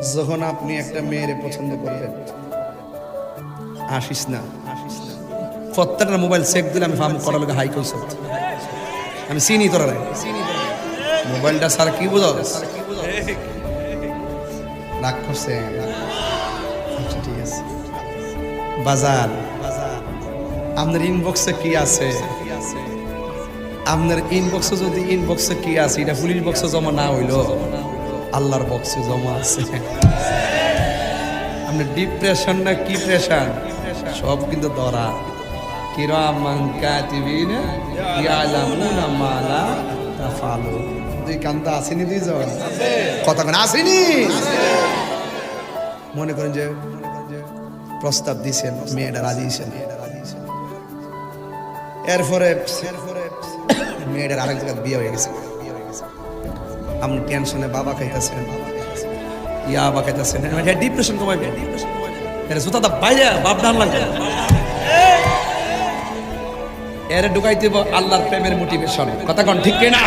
যখন আপনি একটা মেয়েরে পছন্দ করবেন, আসিস না প্রত্যেকটা মোবাইল চেক দিলে আমি ফার্ম করার লোক হাই করছে, আমি চিনি তোরা মোবাইলটা স্যার কি বুঝো রাগ করছে। আচ্ছা ঠিক আছে, বাজার আপনার ইনবক্সে কি আছে, আপনার ইনবক্সে যদি ইনবক্সে কি আছে এটা পুলিশ বক্সে জমা না হইলো আল্লাহর বক্সে জমা আছে। আপনার ডিপ্রেশন না কি প্রেশার সব কিন্তু ধরা। কিরামান কাতিবিনা ইয়ালামুনা মা লা তাফালুন। দুই কান্দা আসেনি, দুই জন কথা কোন আসেনি। মনে করেন যে প্রস্তাব দিয়েছেন, মেয়েটা রাজি হয়েছেন, এরপরে মেয়েটার আরেক জায়গায় বিয়ে হয়ে গেছে, আপনি টেনশনে বাবা খাইতেছেন, ইয়াবা খাইতেছেন, ডিপ্রেশন কমাইবে সুতা বাইরে বাপ ডান লাগবে এর ঢুকাইতে আল্লাহর প্রেমের মোটিভেশন। কথা কোন ঠিক কিনা?